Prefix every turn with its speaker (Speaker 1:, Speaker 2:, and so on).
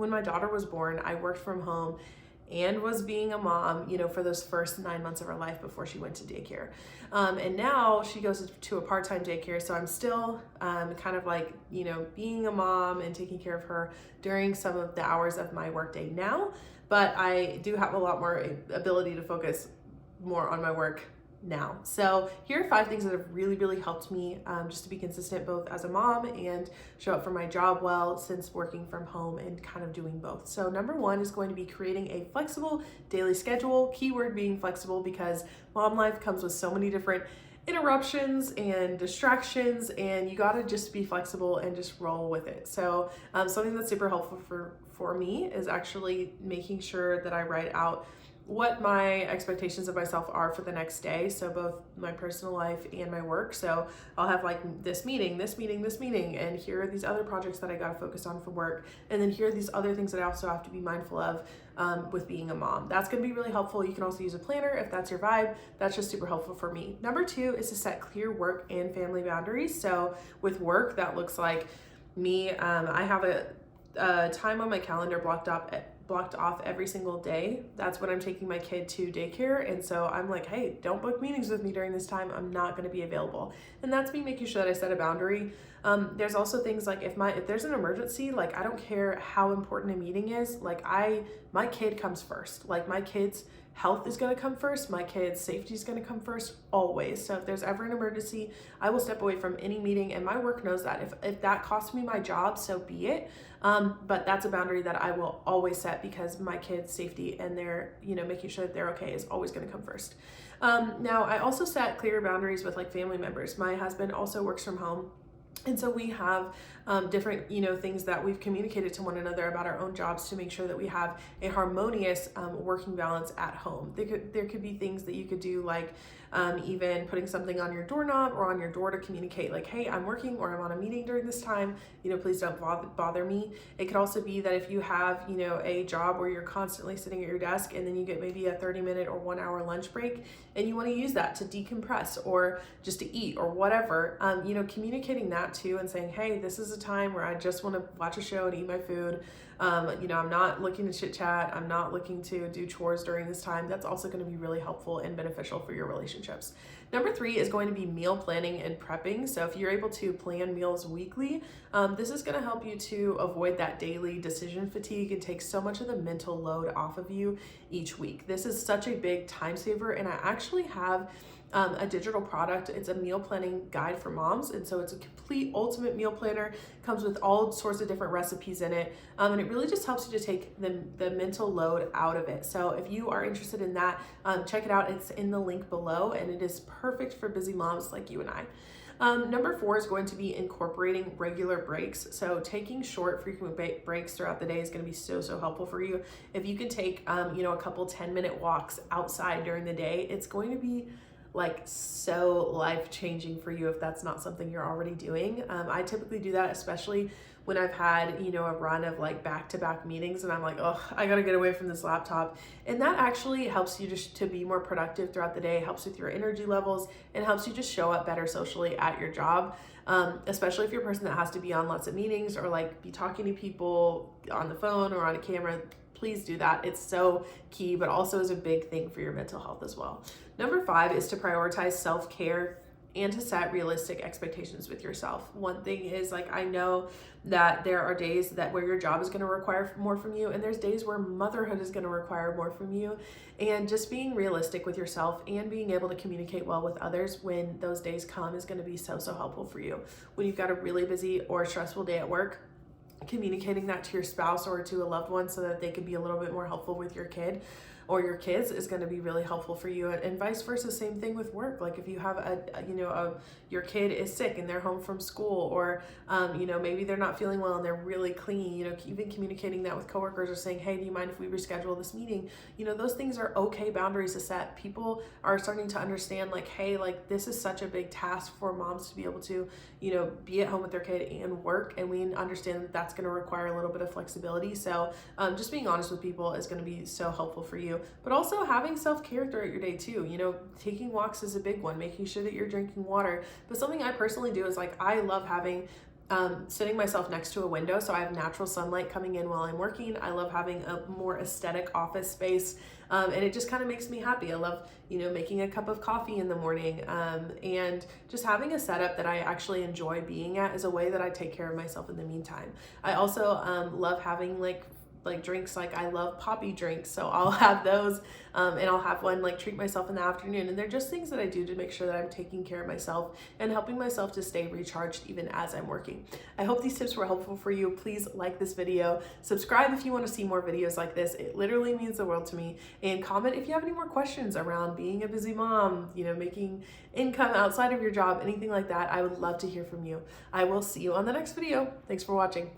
Speaker 1: When my daughter was born, I worked from home and was being a mom, for those first 9 months of her life before she went to daycare. And now she goes to a part-time daycare. So I'm still kind of like, being a mom and taking care of her during some of the hours of my workday now. But I do have a lot more ability to focus more on my work now. So here are 5 things that have really, really helped me just to be consistent both as a mom and show up for my job well since working from home and kind of doing both. So number 1 is going to be creating a flexible daily schedule, keyword being flexible, because mom life comes with so many different interruptions and distractions, and you got to just be flexible and just roll with it. So something that's super helpful for me is actually making sure that I write out what my expectations of myself are for the next day. So both my personal life and my work. So I'll have like this meeting, and here are these other projects that I got to focus on for work. And then here are these other things that I also have to be mindful of with being a mom. That's going to be really helpful. You can also use a planner if that's your vibe. That's just super helpful for me. Number 2 is to set clear work and family boundaries. So with work, that looks like me, I have a time on my calendar blocked off every single day. That's when I'm taking my kid to daycare. And so I'm like, hey, don't book meetings with me during this time. I'm not going to be available. And that's me making sure that I set a boundary. There's also things like if there's an emergency, like I don't care how important a meeting is, like my kid comes first. Like my kid's health is going to come first. My kid's safety is going to come first always. So if there's ever an emergency, I will step away from any meeting, and my work knows that. If that costs me my job, so be it. But that's a boundary that I will always set because my kids' safety and their, making sure that they're okay is always going to come first. Now I also set clear boundaries with like family members. My husband also works from home. And so we have different, things that we've communicated to one another about our own jobs to make sure that we have a harmonious working balance at home. There could be things that you could do, like even putting something on your doorknob or on your door to communicate like, hey, I'm working or I'm on a meeting during this time, please don't bother me. It could also be that if you have, a job where you're constantly sitting at your desk and then you get maybe a 30-minute or 1-hour lunch break and you want to use that to decompress or just to eat or whatever, communicating that too and saying, hey, this is a time where I just want to watch a show and eat my food. I'm not looking to chit chat. I'm not looking to do chores during this time. That's also going to be really helpful and beneficial for your relationships. Number 3 is going to be meal planning and prepping. So if you're able to plan meals weekly, this is going to help you to avoid that daily decision fatigue and take so much of the mental load off of you each week. This is such a big time saver, and I actually have a digital product. It's a meal planning guide for moms. And so it's a complete ultimate meal planner, comes with all sorts of different recipes in it. And it really just helps you to take the mental load out of it. So if you are interested in that, check it out. It's in the link below, and it is perfect for busy moms like you and I. Number 4 is going to be incorporating regular breaks. So taking short, frequent breaks throughout the day is going to be so helpful for you. If you can take, a couple 10-minute walks outside during the day, it's going to be like so life-changing for you if that's not something you're already doing. I typically do that, especially when I've had, a run of like back-to-back meetings and I'm like, oh, I gotta get away from this laptop. And that actually helps you just to be more productive throughout the day, helps with your energy levels, and helps you just show up better socially at your job. Especially if you're a person that has to be on lots of meetings or like be talking to people on the phone or on a camera. Please do that. It's so key, but also is a big thing for your mental health as well. Number 5 is to prioritize self-care and to set realistic expectations with yourself. One thing is, like, I know that there are days that where your job is going to require more from you, and there's days where motherhood is going to require more from you. And just being realistic with yourself and being able to communicate well with others when those days come is going to be so helpful for you. When you've got a really busy or stressful day at work, communicating that to your spouse or to a loved one so that they could be a little bit more helpful with your kid or your kids is going to be really helpful for you. And vice versa, same thing with work. Like if you have your kid is sick and they're home from school, or maybe they're not feeling well and they're really clingy, even communicating that with coworkers or saying, hey, do you mind if we reschedule this meeting? Those things are okay boundaries to set. People are starting to understand, like, hey, like this is such a big task for moms to be able to, be at home with their kid and work. And we understand that that's going to require a little bit of flexibility. So just being honest with people is going to be so helpful for you. But also having self-care throughout your day too. Taking walks is a big one, making sure that you're drinking water. But something I personally do is, like, I love having sitting myself next to a window so I have natural sunlight coming in while I'm working. I love having a more aesthetic office space, and it just kind of makes me happy. I love, making a cup of coffee in the morning, and just having a setup that I actually enjoy being at is a way that I take care of myself in the meantime. I also love having like drinks. Like I love poppy drinks, so I'll have those, and I'll have one, like treat myself in the afternoon. And they're just things that I do to make sure that I'm taking care of myself and helping myself to stay recharged even as I'm working. I hope these tips were helpful for you. Please like this video, subscribe if you want to see more videos like this. It literally means the world to me. And comment if you have any more questions around being a busy mom, making income outside of your job, anything like that. I would love to hear from you. I will see you on the next video. Thanks for watching.